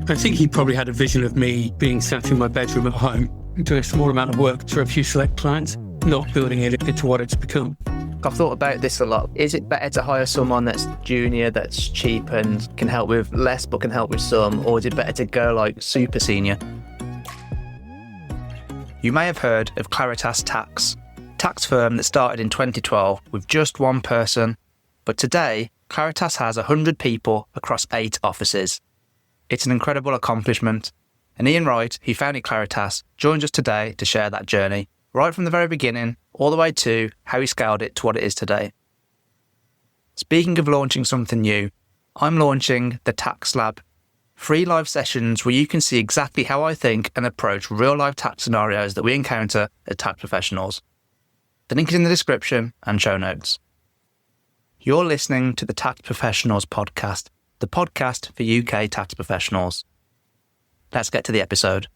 I think he probably had a vision of me being sat in my bedroom at home, doing a small amount of work for a few select clients, not building it into what it's become. I've thought about this a lot. Is it better to hire someone that's junior, that's cheap and can help with less but can help with some, or is it better to go like super senior? You may have heard of Claritas Tax, a tax firm that started in 2012 with just one person, but today Claritas has 100 people across 8 offices. It's an incredible accomplishment, and Iain Wright, who founded Claritas, joins us today to share that journey, right from the very beginning, all the way to how he scaled it to what it is today. Speaking of launching something new, I'm launching the Tax Lab, free live sessions where you can see exactly how I think and approach real-life tax scenarios that we encounter as tax professionals. The link is in the description and show notes. You're listening to the Tax Professionals Podcast, the podcast for UK tax professionals. Let's get to the episode.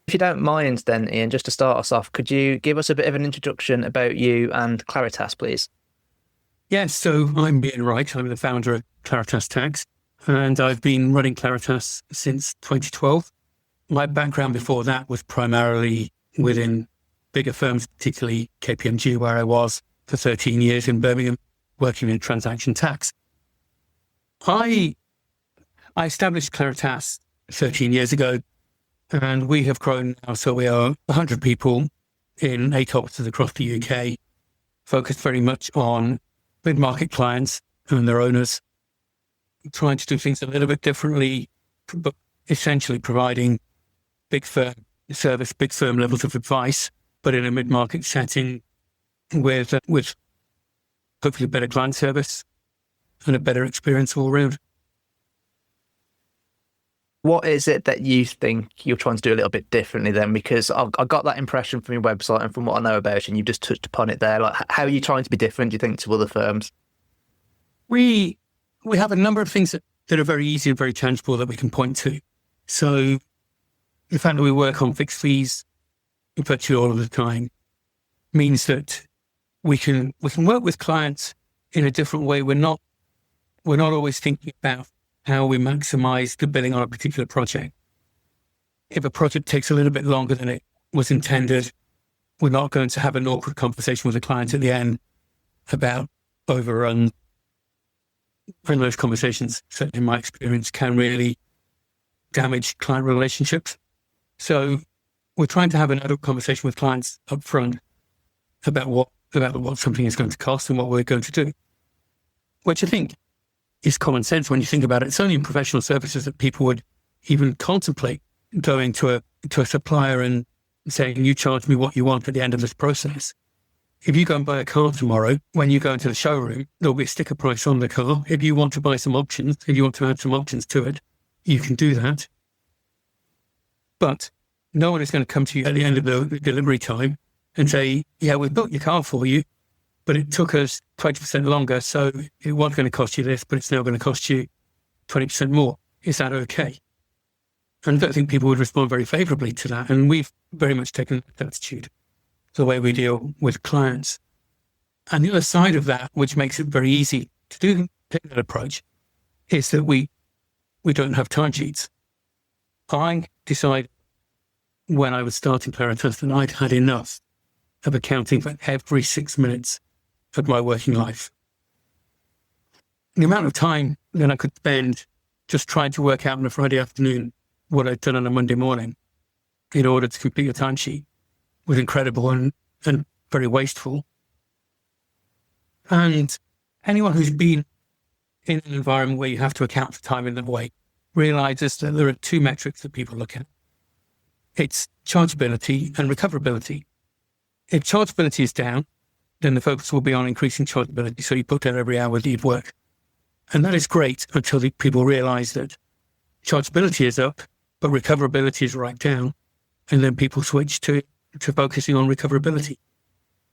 If you don't mind then, Iain, just to start us off, could you give us a bit of an introduction about you and Claritas, please? Yes, so I'm Iain Wright. I'm the founder of Claritas Tax, and I've been running Claritas since 2012. My background before that was primarily within bigger firms, particularly KPMG, where I was for 13 years in Birmingham, working in transaction tax. I established Claritas 13 years ago, and we have grown now, so we are 100 people in 8 offices across the UK, focused very much on mid-market clients and their owners, trying to do things a little bit differently, but essentially providing big firm service, big firm levels of advice, but in a mid-market setting with hopefully better client service and a better experience all around. What is it that you think you're trying to do a little bit differently then? Because I got that impression from your website and from what I know about you, and you've just touched upon it there. Like, how are you trying to be different, do you think, to other firms? We have a number of things that are very easy and very tangible that we can point to. So the fact that we work on fixed fees virtually all of the time means that we can work with clients in a different way. We're not always thinking about how we maximize the billing on a particular project. If a project takes a little bit longer than it was intended, we're not going to have an awkward conversation with the client at the end about overrun. And those conversations, certainly in my experience, can really damage client relationships. So we're trying to have an adult conversation with clients up front about what something is going to cost and what we're going to do, which I think is common sense when you think about it. It's only in professional services that people would even contemplate going to a supplier and saying, you charge me what you want at the end of this process. If you go and buy a car tomorrow, when you go into the showroom, there'll be a sticker price on the car. If you want to buy some options, if you want to add some options to it, you can do that. But no one is going to come to you at the end of the delivery time and say, yeah, we built your car for you, but it took us 20% longer, so it was going to cost you this, but it's now going to cost you 20% more. Is that okay? And I don't think people would respond very favourably to that. And we've very much taken that attitude, the way we deal with clients. And the other side of that, which makes it very easy to take that approach, is that we don't have timesheets. I decided when I was starting Claritas that I'd had enough of accounting for every 6 minutes of my working life. The amount of time that I could spend just trying to work out on a Friday afternoon what I'd done on a Monday morning in order to complete a timesheet was incredible and very wasteful. And anyone who's been in an environment where you have to account for time in that way realizes that there are 2 metrics that people look at. It's chargeability and recoverability. If chargeability is down, then the focus will be on increasing chargeability. So you put down every hour that you've worked. And that is great until the people realize that chargeability is up, but recoverability is right down. And then people switch to focusing on recoverability.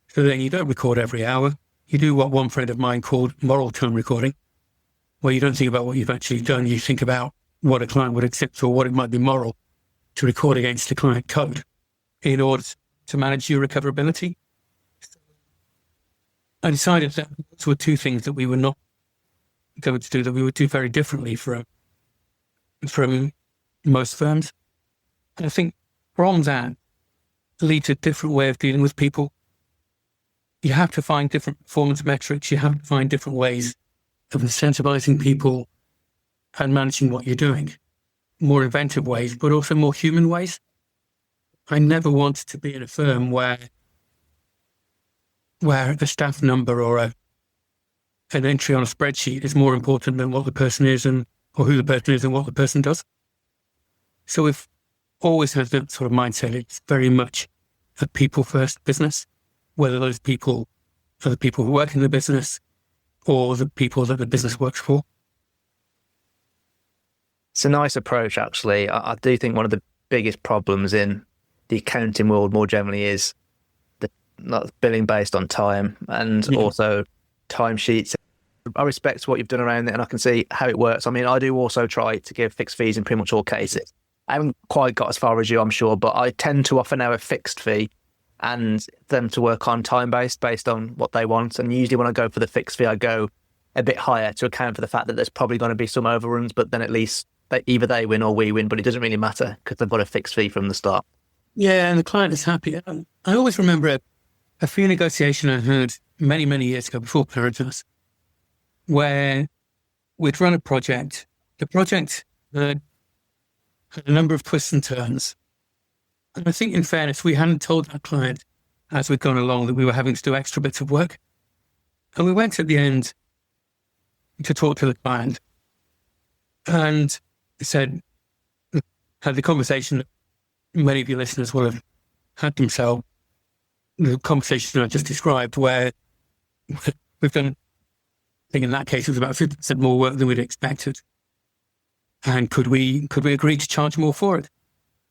So then you don't record every hour. You do what one friend of mine called moral tone recording, where you don't think about what you've actually done. You think about what a client would accept or what it might be moral to record against the client code in order to manage your recoverability. I decided that those were 2 things that we were not going to do, that we would do very differently from from most firms. And I think from that leads a different way of dealing with people. You have to find different performance metrics. You have to find different ways of incentivizing people and managing what you're doing. More inventive ways, but also more human ways. I never wanted to be in a firm where a staff number or an entry on a spreadsheet is more important than what the person is or who the person is and what the person does. So we've always had that sort of mindset. It's very much a people-first business, whether those people are the people who work in the business or the people that the business works for. It's a nice approach, actually. I do think one of the biggest problems in the accounting world more generally is the not billing based on time and also timesheets. I respect what you've done around it and I can see how it works. I mean, I do also try to give fixed fees in pretty much all cases. I haven't quite got as far as you, I'm sure, but I tend to offer now a fixed fee and them to work on time-based based on what they want. And usually when I go for the fixed fee, I go a bit higher to account for the fact that there's probably going to be some overruns, but then at least either they win or we win, but it doesn't really matter because they've got a fixed fee from the start. Yeah, and the client is happy. I always remember a fee negotiation I heard many, many years ago before Claritas, where we'd run a project. The project had a number of twists and turns. And I think in fairness, we hadn't told that client as we'd gone along that we were having to do extra bits of work. And we went at the end to talk to the client and had the conversation that many of your listeners will have had themselves, the conversation I just described, where we've done, I think in that case, it was about 50% more work than we'd expected. And could we agree to charge more for it?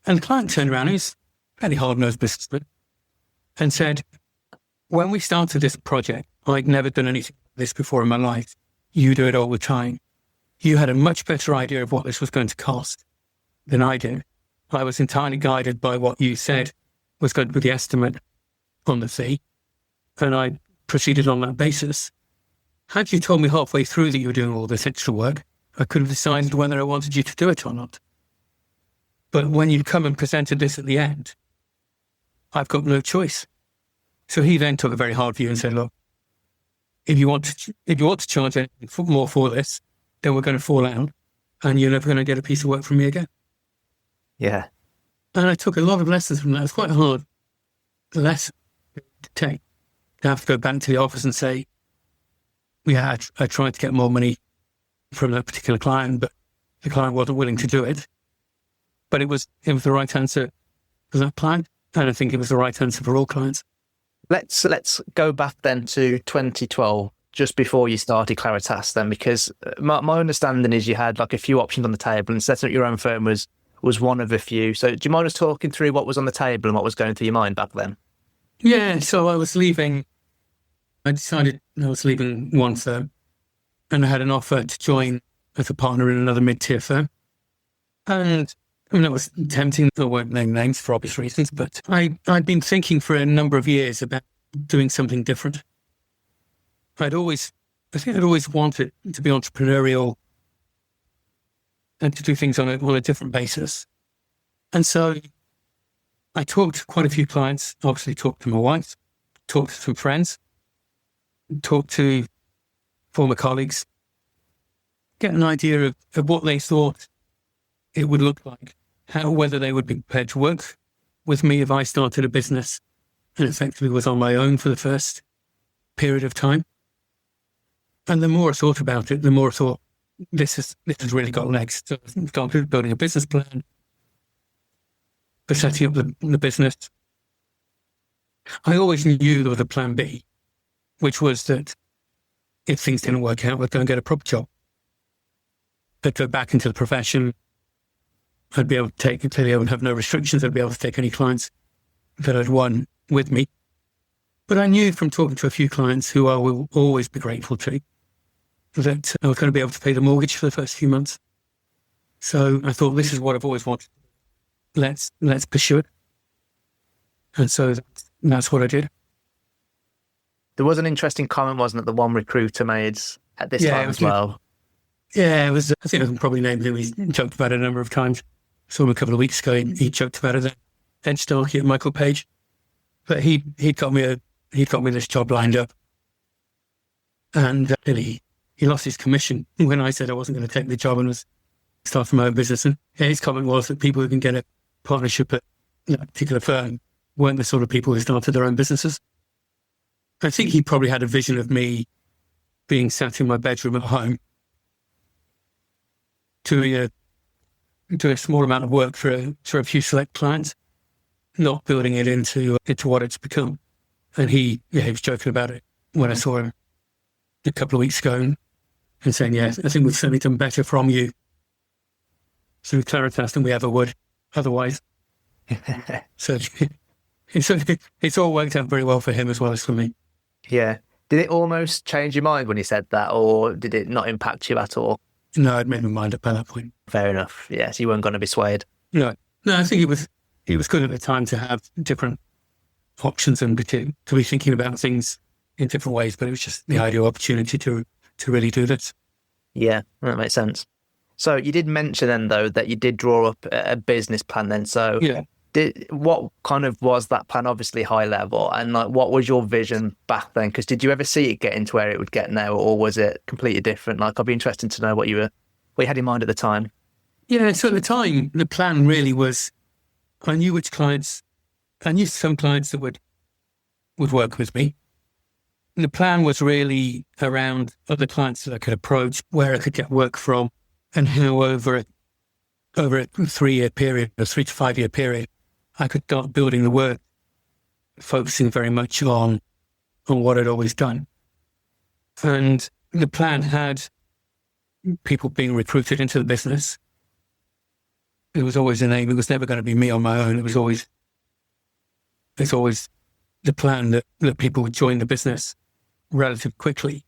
And the client turned around, he's a fairly hard-nosed businessman, and said, when we started this project, I'd never done anything like this before in my life. You do it all the time. You had a much better idea of what this was going to cost than I did. I was entirely guided by what you said was going to be the estimate on the fee, and I proceeded on that basis. Had you told me halfway through that you were doing all this extra work, I could have decided whether I wanted you to do it or not. But when you come and presented this at the end, I've got no choice. So he then took a very hard view and said, look, if you want to charge anything more for this, then we're going to fall out and you're never going to get a piece of work from me again. Yeah. And I took a lot of lessons from that. It was quite a hard lesson to take. To have to go back to the office and say, I tried to get more money from that particular client, but the client wasn't willing to do it. But it was the right answer for that client. And I think it was the right answer for all clients. Let's go back then to 2012, just before you started Claritas then, because my understanding is you had like a few options on the table and setting up your own firm was one of a few. So do you mind us talking through what was on the table and what was going through your mind back then? Yeah, so I decided I was leaving one firm and I had an offer to join as a partner in another mid-tier firm. And I mean, it was tempting. I won't name names for obvious reasons, but I'd been thinking for a number of years about doing something different. I'd always wanted to be entrepreneurial and to do things on a different basis. And so I talked to quite a few clients, obviously talked to my wife, talked to some friends, talked to former colleagues, get an idea of what they thought it would look like, whether they would be prepared to work with me if I started a business and effectively was on my own for the first period of time. And the more I thought about it, the more I thought, this has really got legs. So I started building a business plan for setting up the business. I always knew there was a plan B, which was that if things didn't work out, I'd go and get a proper job. I'd go back into the profession. I'd be able to take, clearly I would have no restrictions. I'd be able to take any clients that I'd won with me. But I knew from talking to a few clients who I will always be grateful to, that I was going to be able to pay the mortgage for the first few months. So I thought, this is what I've always wanted. Let's pursue it. And so that's what I did. There was an interesting comment, wasn't it, the one recruiter made at this time as well? Yeah, it was. I think I can probably name him. He's joked about it a number of times. Saw him a couple of weeks ago. He joked about it. Ed Starkey and Michael Page, but he got me this job lined up, and he lost his commission when I said I wasn't going to take the job and was starting my own business. And his comment was that people who can get a partnership at a particular firm weren't the sort of people who started their own businesses. I think he probably had a vision of me being sat in my bedroom at home doing a small amount of work for a few select clients, not building it into what it's become. And he was joking about it when I saw him a couple of weeks ago and saying, yeah, I think we've certainly done better from you through Claritas than we ever would otherwise. So it's all worked out very well for him as well as for me. Yeah. Did it almost change your mind when he said that, or did it not impact you at all? No, I'd made my mind up by that point. Fair enough. Yes, you weren't going to be swayed. No, I think it was good at the time to have different options and to be thinking about things in different ways, but it was just the ideal opportunity to really do this. Yeah, that makes sense. So you did mention then, though, that you did draw up a business plan then. So yeah. What kind of was that plan? Obviously high level, and like, what was your vision back then? Because did you ever see it getting to where it would get now, or was it completely different? Like, I'd be interested to know what you had in mind at the time. Yeah, so at the time, the plan really was, I knew some clients that would work with me. And the plan was really around other clients that I could approach, where I could get work from, and how over a 3-year period, a 3 to 5 year period, I could start building the work, focusing very much on what I'd always done. And the plan had people being recruited into the business. It was always an aim. It was never going to be me on my own. It's always the plan that people would join the business relatively quickly.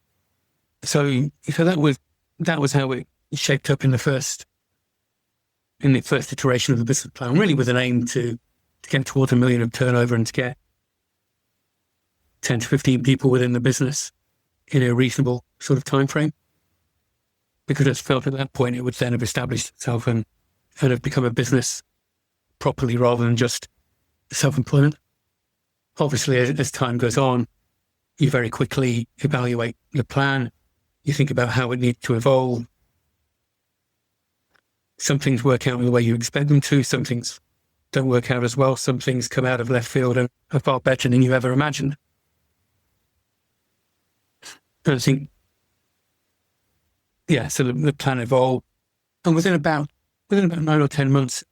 So that was how it shaped up in the first iteration of the business plan, really with an aim to get towards $1 million of turnover and to get 10 to 15 people within the business in a reasonable sort of time frame. Because I felt at that point it would then have established itself and have become a business properly rather than just self-employment. Obviously, as time goes on, you very quickly evaluate the plan. You think about how it needs to evolve. Some things work out in the way you expect them to. Some things don't work out as well. Some things come out of left field and are far better than you ever imagined. And I think, so the plan evolved. And within about 9 or 10 months,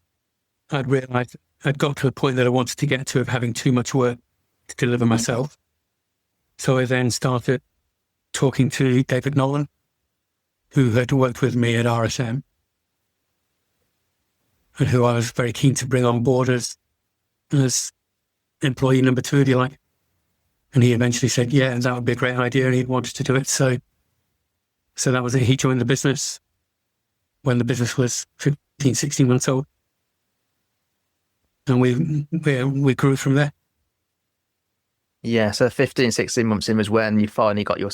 I'd realised I'd got to a point that I wanted to get to of having too much work to deliver myself. So I then started talking to David Nolan, who had worked with me at RSM, and who I was very keen to bring on board as employee number 2, if you like. And he eventually said, yeah, that would be a great idea, and he wanted to do it. So that was it. He joined the business when the business was 15, 16 months old. And we grew from there. Yeah, so 15, 16 months in was when you finally got your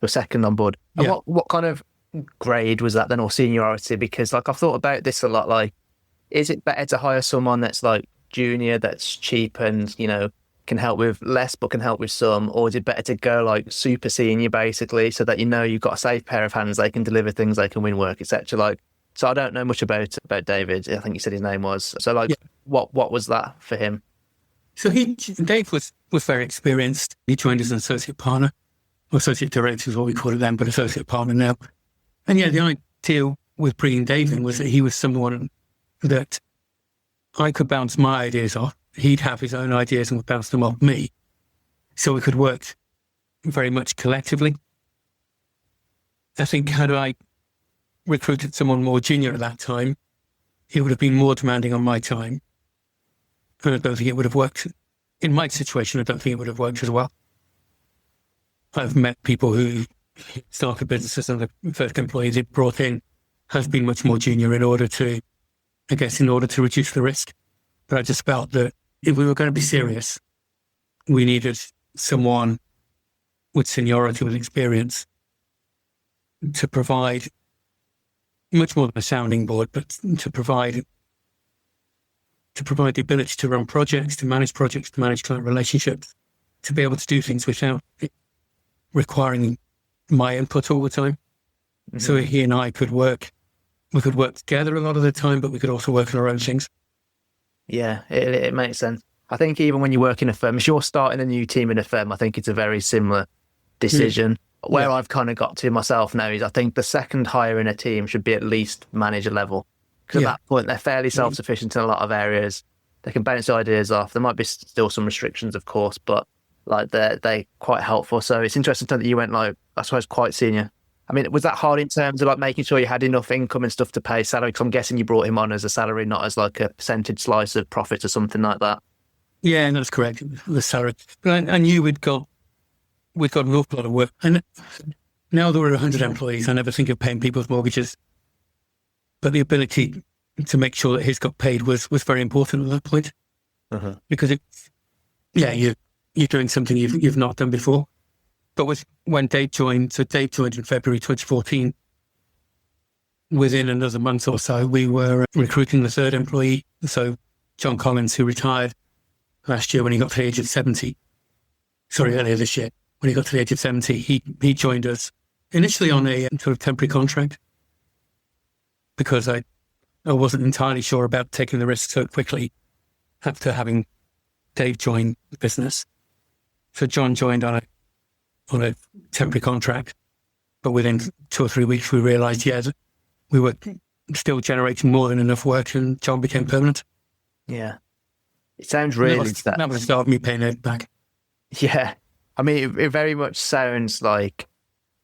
second on board. And Yeah. what kind of grade was that then, or seniority? Because like I've thought about this a lot, like, is it better to hire someone that's like junior, that's cheap and, can help with less but can help with some, or is it better to go like super senior basically, so that you've got a safe pair of hands, they can deliver things, they can win work, etc. Like, so I don't know much about David. I think you said his name was. So like, what was that for him? So Dave was very experienced. He joined as an associate partner, or associate director is what we call it then, but associate partner now. And the idea with bringing Dave in was that he was someone that I could bounce my ideas off. He'd have his own ideas and would bounce them off me. So we could work very much collectively. I think had I recruited someone more junior at that time, it would have been more demanding on my time. And I don't think it would have worked. In my situation, I don't think it would have worked as well. I've met people who started businesses and the first employees they brought in has been much more junior in order to reduce the risk. But I just felt that if we were going to be serious, we needed someone with seniority, with experience, to provide much more than a sounding board, but to provide the ability to run projects, to manage client relationships, to be able to do things without it requiring my input all the time. Mm-hmm. So he and I could work together a lot of the time, but we could also work on our own things. Yeah, it makes sense. I think even when you work in a firm, if you're starting a new team in a firm, I think it's a very similar decision. Where I've kind of got to myself now is I think the second hire in a team should be at least manager level. Because at that point, they're fairly self-sufficient in a lot of areas. They can bounce ideas off. There might be still some restrictions, of course, but like they're quite helpful. So it's interesting that you went like, I suppose, quite senior. I mean, was that hard in terms of like making sure you had enough income and stuff to pay salary? Because I'm guessing you brought him on as a salary, not as like a percentage slice of profit or something like that. Yeah, that's correct. The salary. But I knew we'd got an awful lot of work. And now there were 100 employees. I never think of paying people's mortgages. But the ability to make sure that his got paid was very important at that point. Uh-huh. Because you're doing something you've not done before. But when Dave joined, so Dave joined in February 2014, within another month or so, we were recruiting the third employee. So John Collins, who retired last year when he got to the age of 70, earlier this year, when he got to the age of 70, he joined us initially on a sort of temporary contract because I wasn't entirely sure about taking the risk so quickly after having Dave join the business. So John joined on a temporary contract, but within 2 or 3 weeks we realised, that we were still generating more than enough work, and John became permanent. Yeah, it sounds really that was the start of me paying it back. Yeah, I mean, it very much sounds like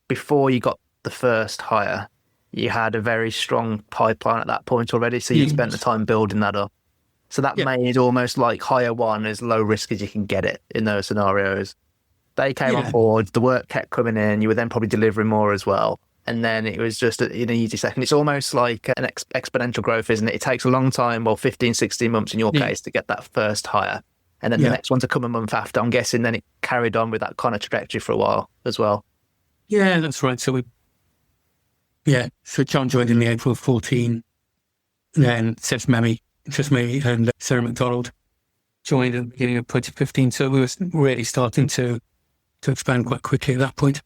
before you got the first hire, you had a very strong pipeline at that point already, so you spent the time building that up. So that made almost like hire one as low risk as you can get it in those scenarios. They came on board, the work kept coming in, you were then probably delivering more as well. And then it was just an easy second. It's almost like an exponential growth, isn't it? It takes a long time, 15, 16 months in your case, to get that first hire. And then the next one to come a month after. I'm guessing then it carried on with that kind of trajectory for a while as well. Yeah, that's right. So so John joined in the April of 14. Then Seth Memmy and Sarah McDonald joined at the beginning of 2015. So we were really starting to expand quite quickly at that point.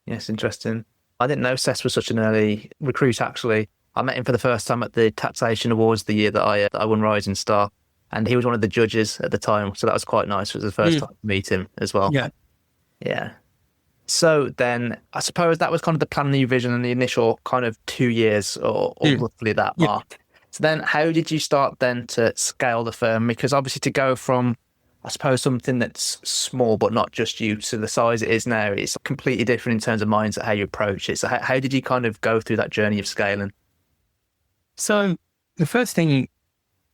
Yes, interesting. I didn't know Seth was such an early recruit, actually. I met him for the first time at the Taxation Awards the year that I won Rising Star, and he was one of the judges at the time, so that was quite nice. It was the first time to meet him as well. Yeah. So then, I suppose that was kind of the plan, the vision, and the initial kind of 2 years or roughly that mark. So then how did you start then to scale the firm? Because obviously to go from, I suppose, something that's small but not just you to the size it is now, it's completely different in terms of mindset, how you approach it. So how did you kind of go through that journey of scaling? So the first thing,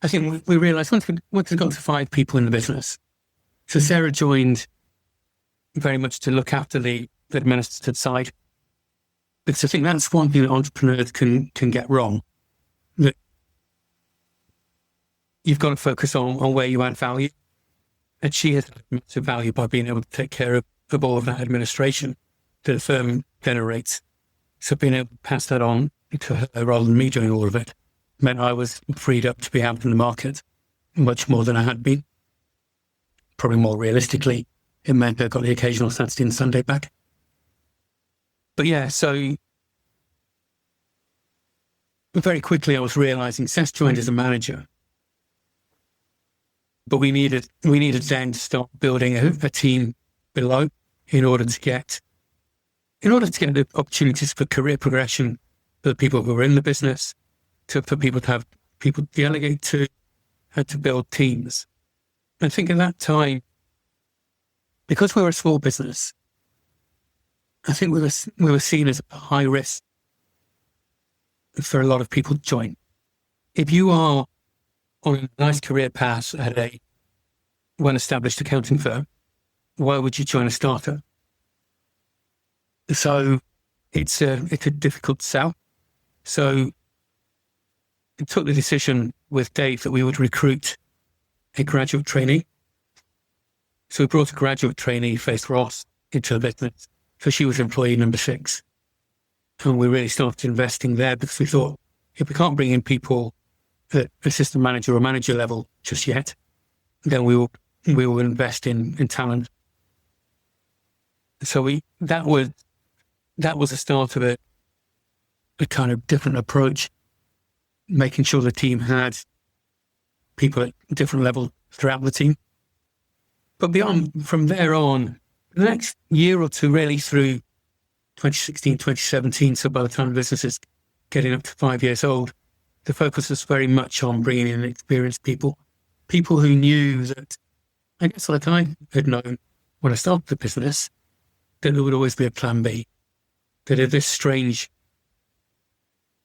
I think we realised once we got to 5 people in the business, so Sarah joined very much to look after the administrative side, because I think that's one thing that entrepreneurs can get wrong, that you've got to focus on where you add value. And she has massive value by being able to take care of all of that administration that the firm generates. So being able to pass that on to her rather than me doing all of it meant I was freed up to be out in the market much more than I had been. Probably more realistically, it meant I got the occasional Saturday and Sunday back. But so very quickly I was realising Seth joined as a manager, but we needed then to start building a team below in order to get the opportunities for career progression for the people who were in the business, for people to have people to delegate to, and to build teams. I think at that time, because we were a small business, I think we were seen as a high risk for a lot of people to join. If you are on a nice career path at a well-established accounting firm, why would you join a startup? So it's a difficult sell. So I took the decision with Dave that we would recruit a graduate trainee. So we brought a graduate trainee, Faith Ross, into the business. So she was employee number 6. And we really started investing there because we thought, if we can't bring in people at assistant manager or manager level just yet, then we will invest in talent. So that was the start of a kind of different approach, making sure the team had people at different levels throughout the team. But from there on, the next year or two, really through 2016, 2017, so by the time the business is getting up to 5 years old, the focus was very much on bringing in experienced people who knew that, I guess like I had known when I started the business, that there would always be a plan B, that if this strange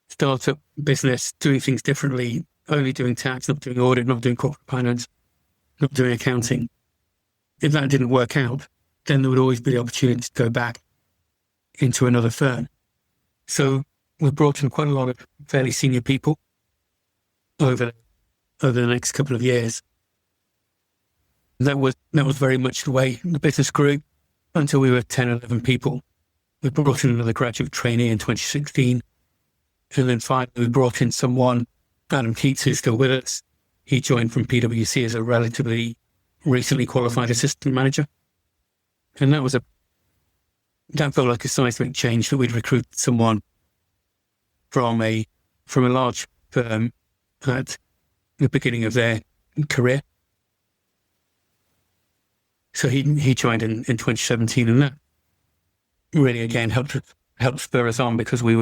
startup business doing things differently, only doing tax, not doing audit, not doing corporate finance, not doing accounting, if that didn't work out, then there would always be the opportunity to go back into another firm. So we brought in quite a lot of fairly senior people over the next couple of years. That was very much the way the business grew until we were 10, 11 people. We brought in another graduate trainee in 2016. And then finally we brought in someone, Adam Keats, who's still with us. He joined from PwC as a relatively recently qualified assistant manager. And that felt like a seismic change, that we'd recruited someone from a large firm at the beginning of their career. So he joined in 2017, and that really again helped spur us on, because we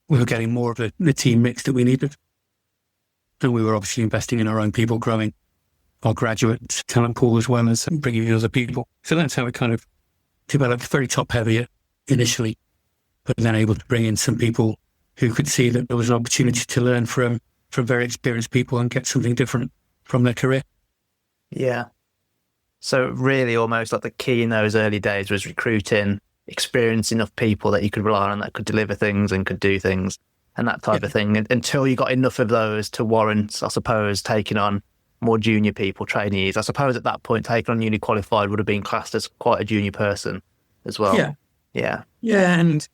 were getting more of the team mix that we needed. And we were obviously investing in our own people, growing our graduate talent pool as well as bringing in other people. So that's how it kind of developed, very top heavy initially, but then able to bring in some people who could see that there was an opportunity to learn from very experienced people and get something different from their career. Yeah. So really almost like the key in those early days was recruiting experienced enough people that you could rely on, that could deliver things and could do things and that type of thing, until you got enough of those to warrant, I suppose, taking on more junior people, trainees. I suppose at that point, taking on newly qualified would have been classed as quite a junior person as well. Yeah, and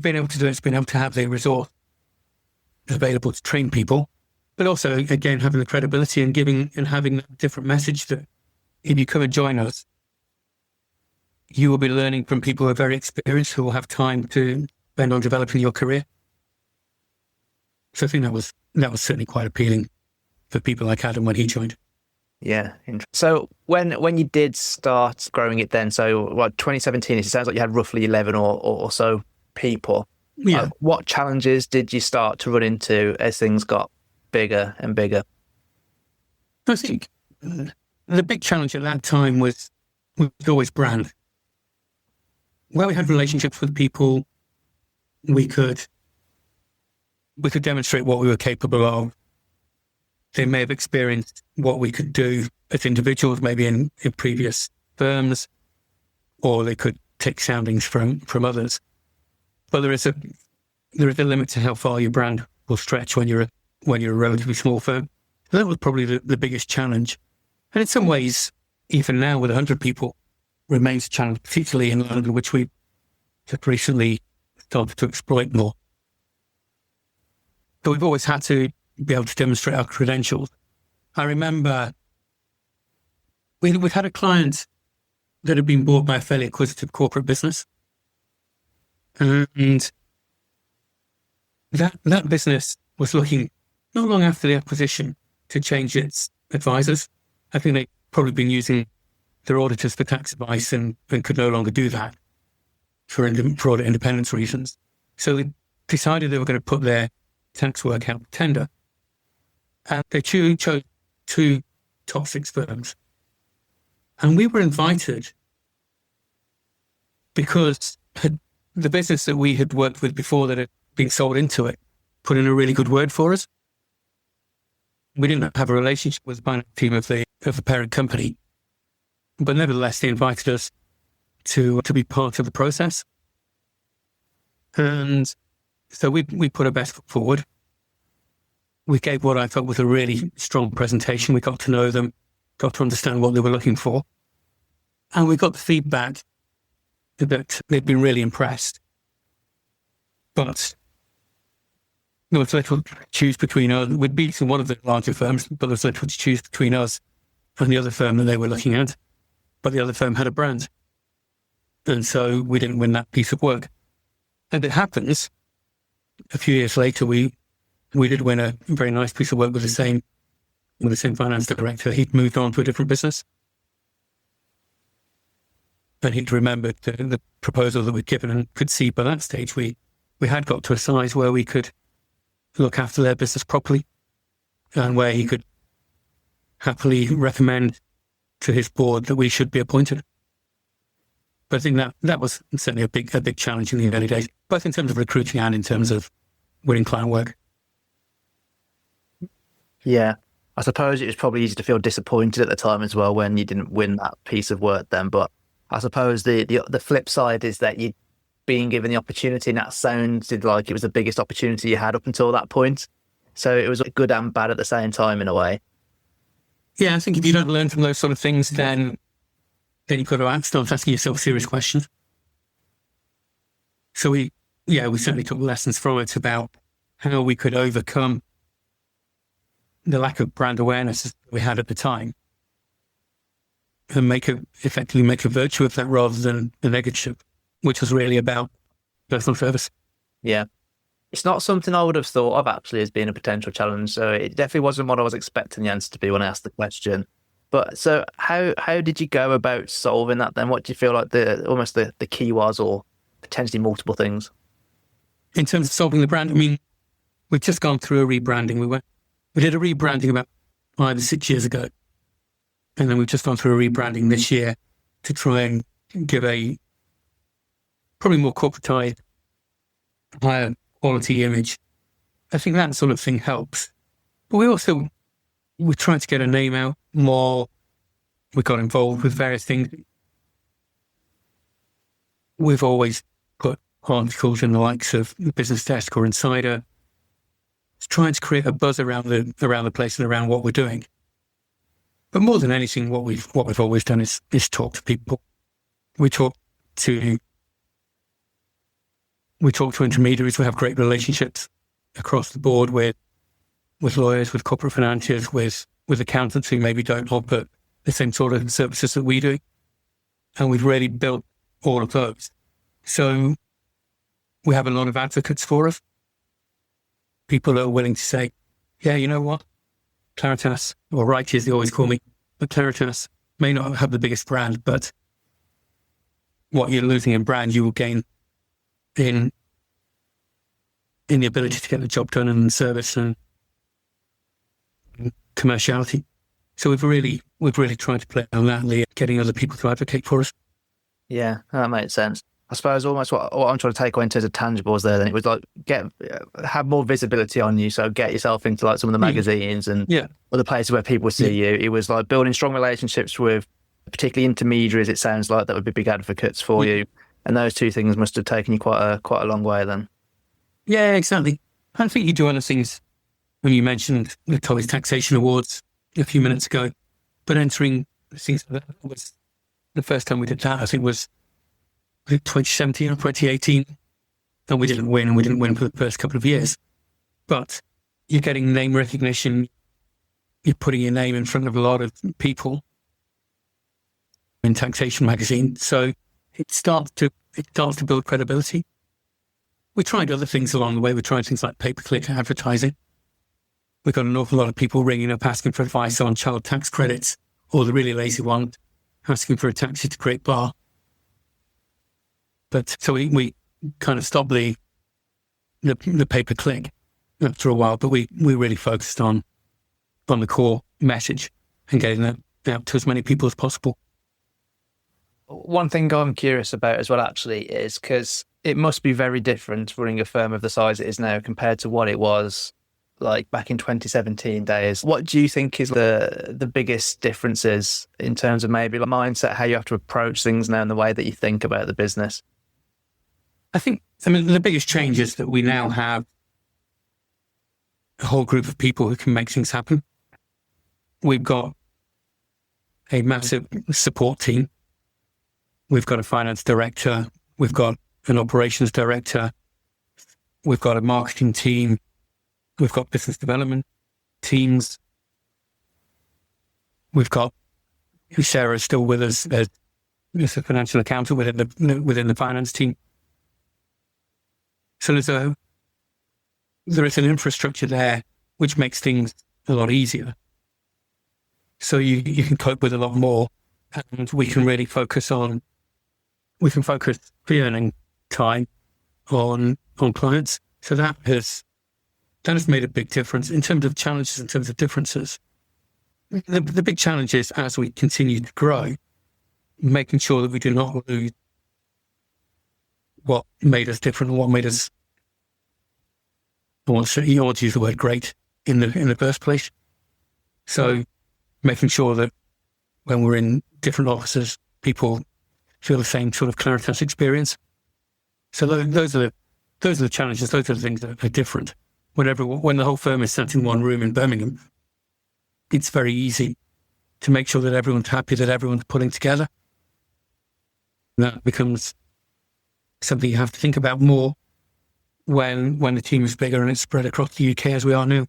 being able to do it's been able to have the resource available to train people, but also, again, having the credibility and giving and having a different message that if you come and join us, you will be learning from people who are very experienced, who will have time to spend on developing your career. So I think that was certainly quite appealing for people like Adam when he joined. Yeah. So when you did start growing it then, so 2017, it sounds like you had roughly 11 or so people. Yeah. What challenges did you start to run into as things got bigger and bigger? I think the big challenge at that time was always brand. Where we had relationships with people, we could demonstrate what we were capable of. They may have experienced what we could do as individuals, maybe in previous firms, or they could take soundings from others. But there is a limit to how far your brand will stretch when you're a relatively small firm. So that was probably the biggest challenge. And in some ways, even now with 100 people, remains a challenge, particularly in London, which we have recently started to exploit more. But we've always had to be able to demonstrate our credentials. I remember we'd had a client that had been bought by a fairly acquisitive corporate business. And that business was looking, not long after the acquisition, to change its advisors. I think they'd probably been using their auditors for tax advice and could no longer do that for audit independence reasons. So they decided they were going to put their tax work out for tender. And they chose 2 top 6 firms. And we were invited because the business that we had worked with before that had been sold into it put in a really good word for us. We didn't have a relationship with the finance team of the parent company, but nevertheless, they invited us to be part of the process. And so we put our best foot forward. We gave what I thought was a really strong presentation. We got to know them, got to understand what they were looking for. And we got the feedback that they'd been really impressed But there was little to choose between us. We'd beaten one of the larger firms, but there was little to choose between us and the other firm that they were looking at. But the other firm had a brand. And so we didn't win that piece of work. And it happens, a few years later, we did win a very nice piece of work with the same finance director. He'd moved on to a different business. And he'd remembered the proposal that we'd given and could see by that stage we had got to a size where we could look after their business properly and where he could happily recommend to his board that we should be appointed. But I think that was certainly a big challenge in the early days, both in terms of recruiting and in terms of winning client work. Yeah. I suppose it was probably easy to feel disappointed at the time as well when you didn't win that piece of work then. But I suppose the flip side is that you'd been given the opportunity, and that sounded like it was the biggest opportunity you had up until that point. So it was good and bad at the same time in a way. Yeah, I think if you don't learn from those sort of things, then you've got to start asking yourself serious questions. So we certainly took lessons from it about how we could overcome the lack of brand awareness we had at the time and effectively make a virtue of that rather than a negative, which was really about personal service. Yeah. It's not something I would have thought of actually as being a potential challenge. So it definitely wasn't what I was expecting the answer to be when I asked the question. But so how did you go about solving that then? What do you feel like the key was, or potentially multiple things? In terms of solving the brand, I mean, we've just gone through a rebranding. We did a rebranding about 5 or 6 years ago. And then we've just gone through a rebranding this year to try and give a probably more corporatized, higher quality image. I think that sort of thing helps. But we're trying to get a name out more. We got involved with various things. We've always put articles in the likes of the Business Desk or Insider, trying to create a buzz around the place and around what we're doing. But more than anything, what we've always done is talk to people. We talk to intermediaries. We have great relationships across the board with lawyers, with corporate financiers, with accountants who maybe don't offer the same sort of services that we do. And we've really built all of those. So we have a lot of advocates for us. People that are willing to say, yeah, you know what? Claritas, or Wright as they always call me, but Claritas may not have the biggest brand, but what you're losing in brand, you will gain in the ability to get the job done and service and commerciality. So we've really tried to play on that, Lee, getting other people to advocate for us. Yeah, that makes sense. I suppose almost what I'm trying to take away in terms of tangibles there, then it was like have more visibility on you. So get yourself into like some of the magazines and other places where people see you. It was like building strong relationships with particularly intermediaries. It sounds like that would be big advocates for you. And those two things must have taken you quite a long way then. Yeah, exactly. I think you do other things. When you mentioned the College Taxation Awards a few minutes ago, but entering things like that was the first time we did that, I think was 2017 or 2018, and we didn't win for the first couple of years. But you're getting name recognition, you're putting your name in front of a lot of people in Taxation magazine, so it starts to build credibility. We tried other things along the way. We tried things like pay-per-click advertising. We got an awful lot of people ringing up asking for advice on child tax credits, or the really lazy one asking for a taxi to Great Bar. But so we kind of stopped the pay-per-click after a while, but we really focused on the core message and getting that out to as many people as possible. One thing I'm curious about as well, actually, is because it must be very different running a firm of the size it is now compared to what it was like back in 2017 days. What do you think is the biggest differences in terms of maybe like mindset, how you have to approach things now and the way that you think about the business? I mean, the biggest change is that we now have a whole group of people who can make things happen. We've got a massive support team. We've got a finance director. We've got an operations director. We've got a marketing team. We've got business development teams. We've got Sarah still with us as a financial accountant within the finance team. So there is an infrastructure there which makes things a lot easier. So you can cope with a lot more, and we can really focus fee earning time on clients. So that has made a big difference in terms of challenges, in terms of differences. The big challenge is, as we continue to grow, making sure that we do not lose what made us different, what made us, you want to use the word great in the first place. So making sure that when we're in different offices, people feel the same sort of Claritas experience. So those are the challenges. Those are the things that are different. When the whole firm is sat in one room in Birmingham, it's very easy to make sure that everyone's happy, that everyone's pulling together. That becomes something you have to think about more when the team is bigger and it's spread across the UK as we are now.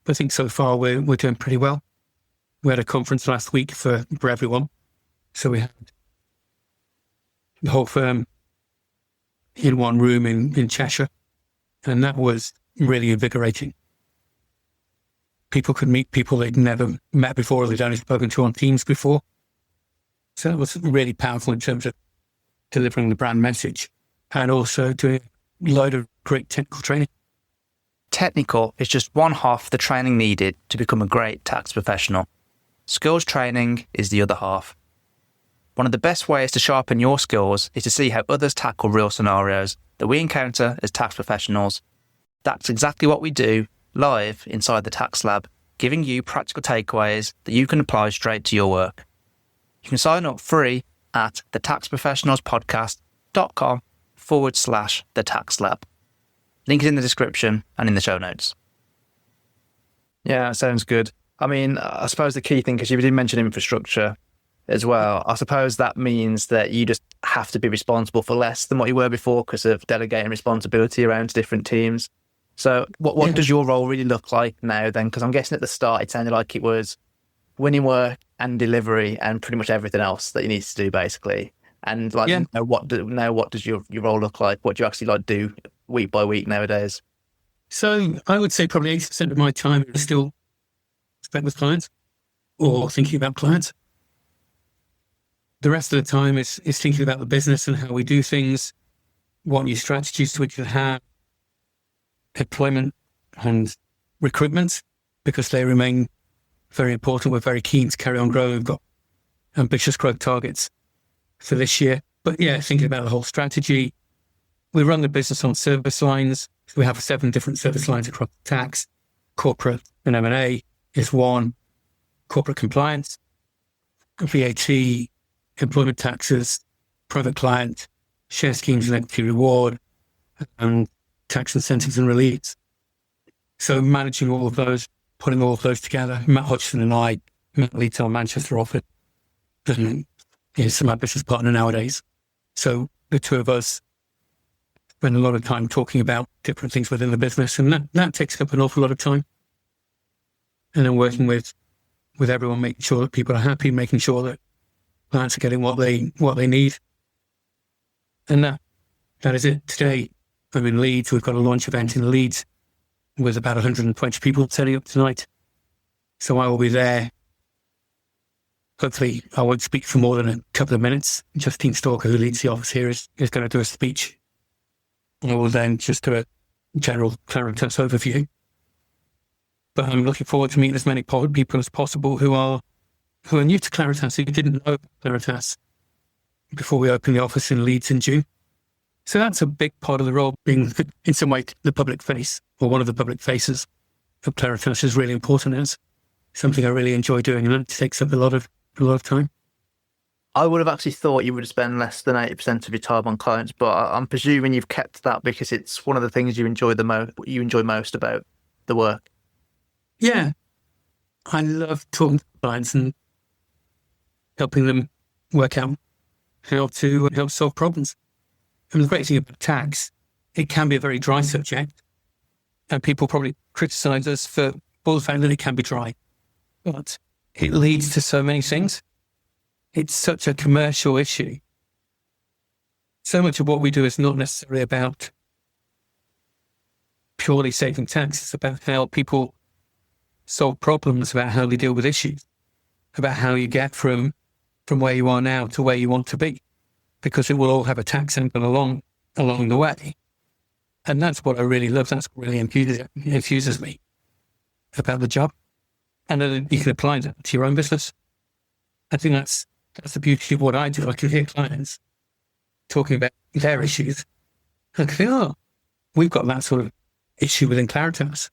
But I think so far we're doing pretty well. We had a conference last week for everyone. So we had the whole firm in one room in Cheshire. And that was really invigorating. People could meet people they'd never met before, or they'd only spoken to on Teams before. So that was really powerful in terms of delivering the brand message and also doing a load of great technical training. Technical is just one half the training needed to become a great tax professional. Skills training is the other half. One of the best ways to sharpen your skills is to see how others tackle real scenarios that we encounter as tax professionals. That's exactly what we do live inside the Tax Lab, giving you practical takeaways that you can apply straight to your work. You can sign up free at thetaxprofessionalspodcast.com/the Tax Lab. Link is in the description and in the show notes. Yeah, sounds good. I mean, I suppose the key thing, because you did mention infrastructure as well, I suppose that means that you just have to be responsible for less than what you were before because of delegating responsibility around to different teams. So what does your role really look like now then? Because I'm guessing at the start it sounded like it was winning work and delivery and pretty much everything else that you need to do basically. And now what does your role look like? What do you actually do week by week nowadays? So I would say probably 80% of my time is still spent with clients or thinking about clients. The rest of the time is thinking about the business and how we do things, what new strategies we could have, employment and recruitment, because they remain very important. We're very keen to carry on growing. We've got ambitious growth targets for this year. But yeah, thinking about the whole strategy. We run the business on service lines. So we have 7 different service lines across tax, corporate and M&A is one, corporate compliance, VAT, employment taxes, private client, share schemes and equity reward, and tax incentives and reliefs. So managing all of those, putting all of those together. Matt Hodgson and I, Matt leads our Manchester office, and he's my business partner nowadays. So the two of us spend a lot of time talking about different things within the business, and that takes up an awful lot of time. And then working with everyone, making sure that people are happy, making sure that clients are getting what they need. And that is it. Today, I'm in Leeds. We've got a launch event in Leeds with about 120 people turning up tonight. So I will be there. Hopefully, I won't speak for more than a couple of minutes. Justine Stalker, who leads the office here, is going to do a speech. I will then just do a general Claritas overview. But I'm looking forward to meeting as many people as possible who are new to Claritas, who didn't know Claritas before we open the office in Leeds in June. So that's a big part of the role, being in some way the public face, or one of the public faces of Claritas is really important. It's something I really enjoy doing, and it takes up a lot of time. I would have actually thought you would spend less than 80% of your time on clients, but I'm presuming you've kept that because it's one of the things you enjoy most about the work. Yeah. I love talking to clients and helping them work out how to help solve problems. And the great thing about tax it can be a very dry subject, and people probably criticise us for the fact that it can be dry. But it leads to so many things. It's such a commercial issue. So much of what we do is not necessarily about purely saving tax. It's about how people solve problems, about how they deal with issues, about how you get from where you are now to where you want to be, because it will all have a tax angle along the way. And that's what I really love. That's what really infuses me about the job. And then you can apply that to your own business. I think that's the beauty of what I do. I can hear clients talking about their issues. I can think, oh, we've got that sort of issue within Claritas.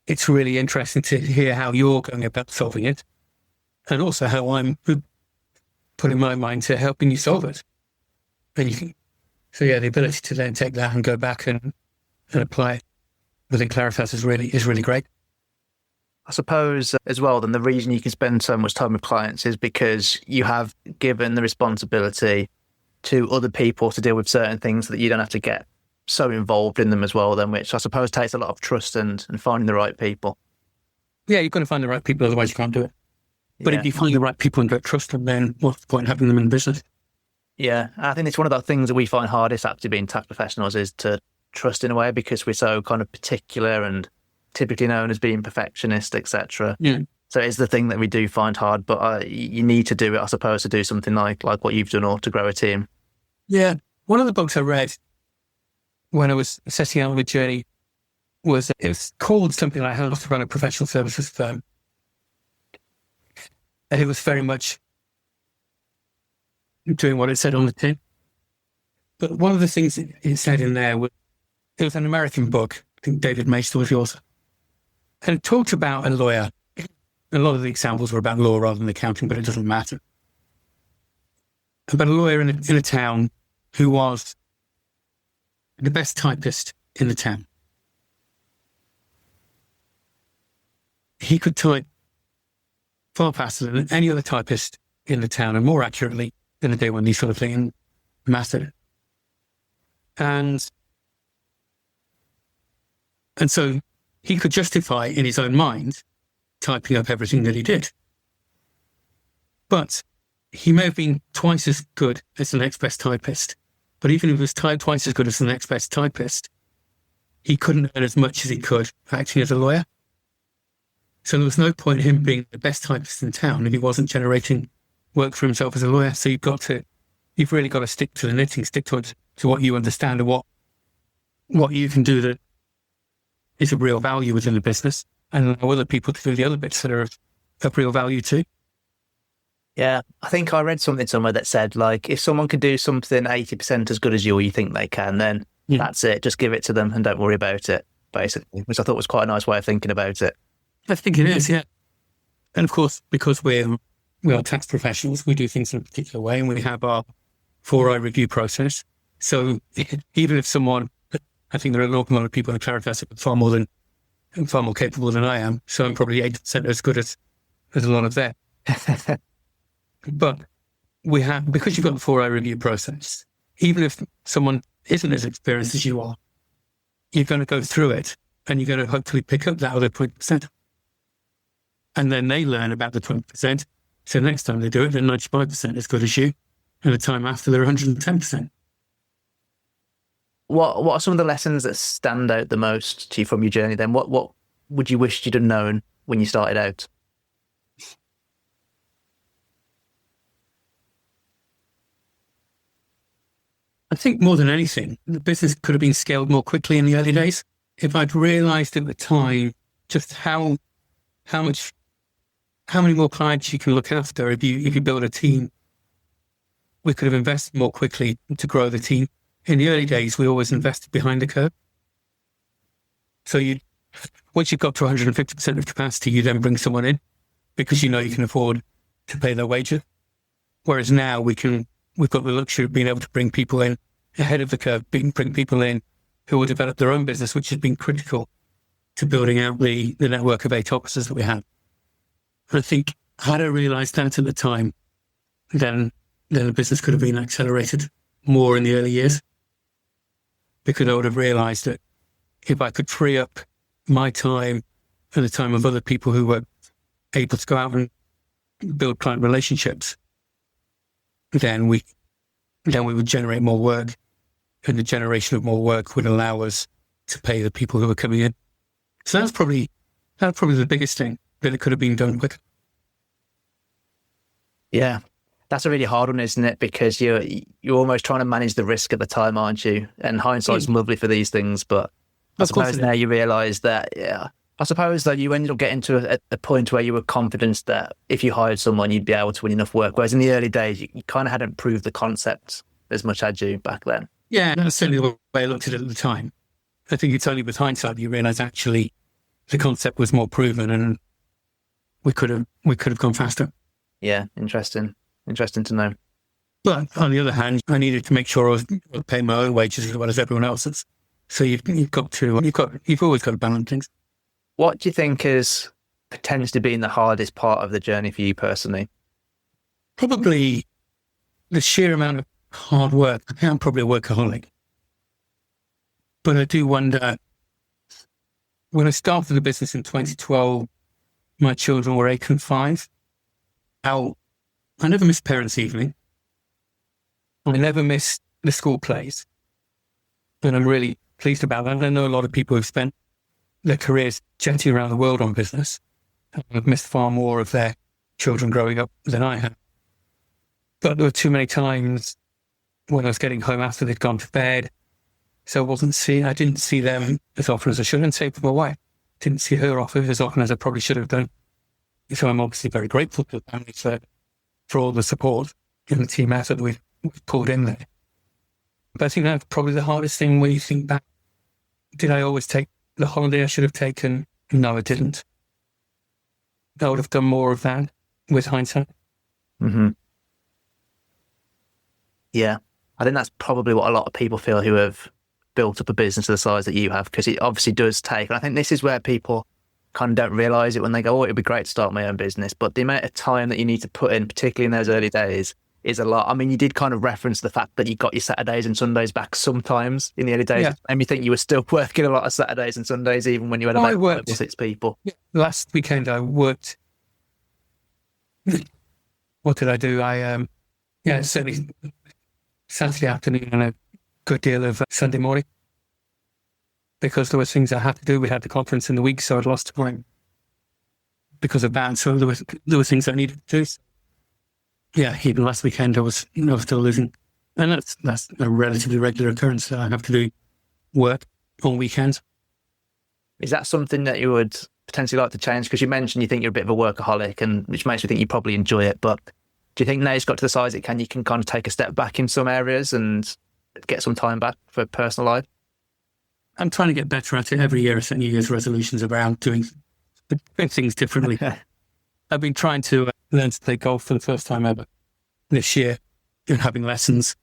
It's really interesting to hear how you're going about solving it, and also how I'm putting my mind to helping you solve it. And you can, so yeah, the ability to then take that and go back and apply it within Claritas is really great. I suppose as well, then the reason you can spend so much time with clients is because you have given the responsibility to other people to deal with certain things that you don't have to get so involved in them as well, then, which I suppose takes a lot of trust and finding the right people. Yeah, you've got to find the right people, otherwise you can't do it. But if you find the right people and don't trust them, then what's the point in having them in the business? Yeah, I think it's one of the things that we find hardest actually being tax professionals is to trust in a way, because we're so kind of particular and typically known as being perfectionist, etc. Yeah. So it's the thing that we do find hard, but you need to do it, I suppose, to do something like what you've done or to grow a team. Yeah. One of the books I read when I was setting out my journey it was called something like How to Run a Professional Services Firm. And it was very much doing what it said on the tin. But one of the things it said in there was, it was an American book. I think David Maister was the author. And it talked about a lawyer. A lot of the examples were about law rather than accounting, but it doesn't matter. About a lawyer in a town who was the best typist in the town. He could type far faster than any other typist in the town, and more accurately than a day when these sort of things mattered. And so he could justify in his own mind typing up everything that he did. But he may have been twice as good as the next best typist. But even if he was twice as good as the next best typist, he couldn't earn as much as he could acting as a lawyer. So there was no point in him being the best typist in town if he wasn't generating work for himself as a lawyer. So you've really got to stick to the knitting, stick to what you understand and what you can do that is of real value within the business, and allow other people to do the other bits that are of real value too. Yeah, I think I read something somewhere that said, like, if someone could do something 80% as good as you or you think they can, then that's it. Just give it to them and don't worry about it, basically, which I thought was quite a nice way of thinking about it. I think it is, yeah. And of course, because we are tax professionals, we do things in a particular way, and we have our 4I review process. So even if someone, I think there are an awful lot of people in Claritas that are far more capable than I am. So I'm probably 80% as good as a lot of them. But because you've got the 4I review process, even if someone isn't as experienced as you are, you're going to go through it and you're going to hopefully pick up that other 20%. And then they learn about the 20%. So next time they do it, they're 95% as good as you. And the time after, they're 110%. What are some of the lessons that stand out the most to you from your journey then? What would you wish you'd have known when you started out? I think more than anything, the business could have been scaled more quickly in the early days. If I'd realised at the time just how many more clients you can look after if you build a team, we could have invested more quickly to grow the team. In the early days, we always invested behind the curve. So once you've got to 150% of capacity, you then bring someone in because you know you can afford to pay their wages. Whereas now we've got the luxury of being able to bring people in ahead of the curve, bring people in who will develop their own business, which has been critical to building out the network of 8 offices that we have. And I think had I realised that at the time, then the business could have been accelerated more in the early years. because I would have realised that if I could free up my time and the time of other people who were able to go out and build client relationships, then we would generate more work, and the generation of more work would allow us to pay the people who are coming in. So that's probably the biggest thing, that it could have been done quicker. Yeah. That's a really hard one, isn't it? Because you're almost trying to manage the risk at the time, aren't you? And hindsight's lovely for these things, but I suppose now you realise that, I suppose that you ended up getting to a point where you were confident that if you hired someone, you'd be able to win enough work. Whereas in the early days, you kind of hadn't proved the concept as much as you back then. Yeah, that's certainly the way I looked at it at the time. I think it's only with hindsight that you realise actually the concept was more proven and we could have gone faster. Yeah, interesting to know. But on the other hand, I needed to make sure I was paying my own wages as well as everyone else's. So you've always got to balance things. What do you think has potentially been the hardest part of the journey for you personally? Probably the sheer amount of hard work. I think I'm probably a workaholic. But I do wonder, when I started the business in 2012, my children were 8 and 5. I never missed parents' evening. I never missed the school plays. And I'm really pleased about that. I know a lot of people who've spent their careers jetting around the world on business and have missed far more of their children growing up than I have. But there were too many times when I was getting home after they'd gone to bed. So I didn't see them as often as I should, and same for my wife. Didn't see her as often as I probably should have done. So I'm obviously very grateful to the family for all the support and the team effort that we've pulled in there. But I think that's probably the hardest thing when you think back. Did I always take the holiday I should have taken? No, I didn't. I would have done more of that with hindsight. Mm-hmm. Yeah, I think that's probably what a lot of people feel who have built up a business of the size that you have, because it obviously does take, and I think this is where people kind of don't realise it when they go, oh, it'd be great to start my own business. But the amount of time that you need to put in, particularly in those early days, is a lot. I mean, you did kind of reference the fact that you got your Saturdays and Sundays back sometimes in the early days. Yeah. And you think you were still working a lot of Saturdays and Sundays, even when you had about 5 or 6 people. Yeah. Last weekend I worked. What did I do? Certainly Saturday afternoon and a good deal of Sunday morning. Because there were things I had to do. We had the conference in the week, so I'd lost time because of that. So there were things I needed to do. Yeah, even last weekend I was still losing. And that's a relatively regular occurrence that I have to do work on weekends. Is that something that you would potentially like to change? Because you mentioned you think you're a bit of a workaholic, and which makes me think you probably enjoy it. But do you think now it's got to the size you can kind of take a step back in some areas and get some time back for personal life? I'm trying to get better at it. Every year I set New Year's resolutions around doing things differently. I've been trying to learn to play golf for the first time ever this year and having lessons.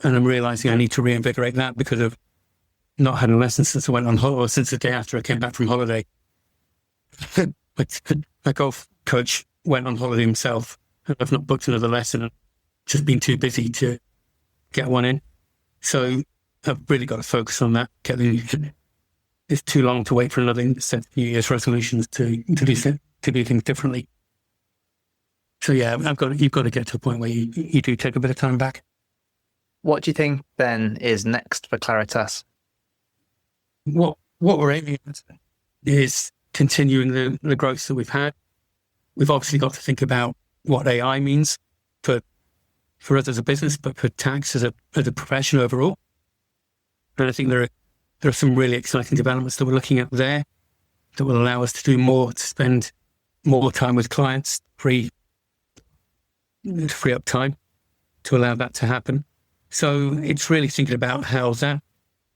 And I'm realising I need to reinvigorate that because of not having lessons since I went on holiday, or since the day after I came back from holiday. My golf coach went on holiday himself, and I've not booked another lesson. I've just been too busy to get one in. So I've really got to focus on that. It's too long to wait for another set of New Year's resolutions to do things differently. So yeah, you've got to get to a point where you do take a bit of time back. What do you think then is next for Claritas? What we're aiming at is continuing the growth that we've had. We've obviously got to think about what AI means for us as a business, but for tax as a profession overall. And I think there are some really exciting developments that we're looking at there that will allow us to do more, to spend more time with clients, free up time to allow that to happen. So it's really thinking about how that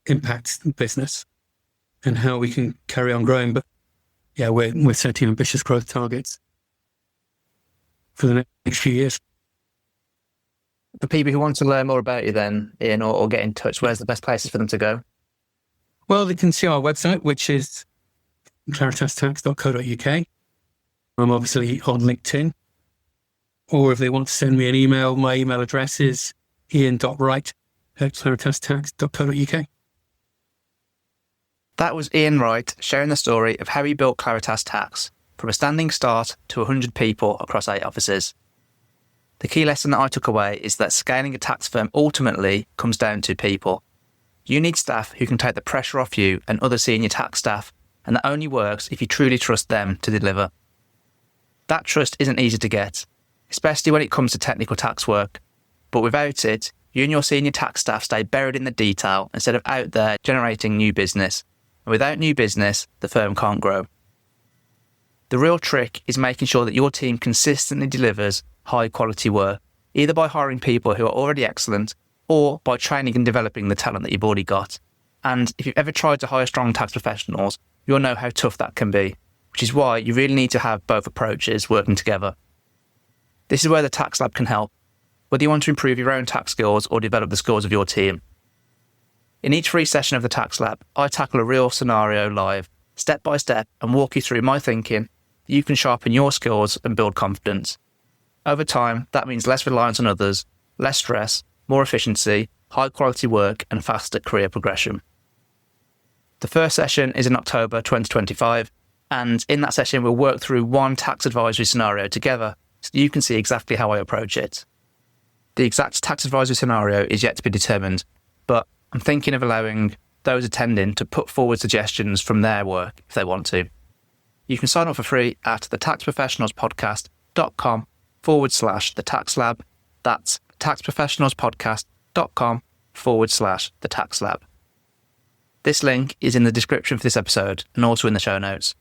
impacts the business and how we can carry on growing. But yeah, we're setting ambitious growth targets for the next few years. For people who want to learn more about you then, Iain, or get in touch, where's the best places for them to go? Well, they can see our website, which is claritastax.co.uk. I'm obviously on LinkedIn. Or if they want to send me an email, my email address is ian.wright@claritastax.co.uk. That was Iain Wright sharing the story of how he built Claritas Tax from a standing start to 100 people across 8 offices. The key lesson that I took away is that scaling a tax firm ultimately comes down to people. You need staff who can take the pressure off you and other senior tax staff, and that only works if you truly trust them to deliver. That trust isn't easy to get, especially when it comes to technical tax work, but without it, you and your senior tax staff stay buried in the detail instead of out there generating new business. And without new business, the firm can't grow. The real trick is making sure that your team consistently delivers high quality work, either by hiring people who are already excellent or by training and developing the talent that you've already got. And if you've ever tried to hire strong tax professionals, you'll know how tough that can be, which is why you really need to have both approaches working together. This is where the Tax Lab can help, whether you want to improve your own tax skills or develop the skills of your team. In each free session of the Tax Lab, I tackle a real scenario live, step by step, and walk you through my thinking that you can sharpen your skills and build confidence. Over time, that means less reliance on others, less stress, more efficiency, high quality work, and faster career progression. The first session is in October 2025, and in that session we'll work through one tax advisory scenario together so you can see exactly how I approach it. The exact tax advisory scenario is yet to be determined, but I'm thinking of allowing those attending to put forward suggestions from their work if they want to. You can sign up for free at thetaxprofessionalspodcast.com/thetaxlab. That's taxprofessionalspodcast.com/thetaxlab. This link is in the description for this episode and also in the show notes.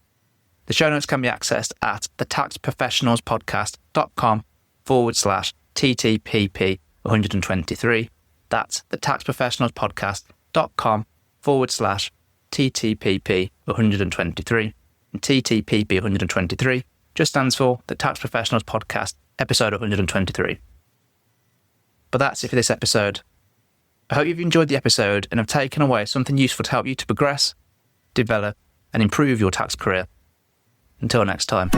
The show notes can be accessed at thetaxprofessionalspodcast.com/TTPP123. That's thetaxprofessionalspodcast.com/TTPP123. And TTPP123 just stands for the Tax Professionals Podcast, episode 123. But that's it for this episode. I hope you've enjoyed the episode and have taken away something useful to help you to progress, develop, and improve your tax career. Until next time.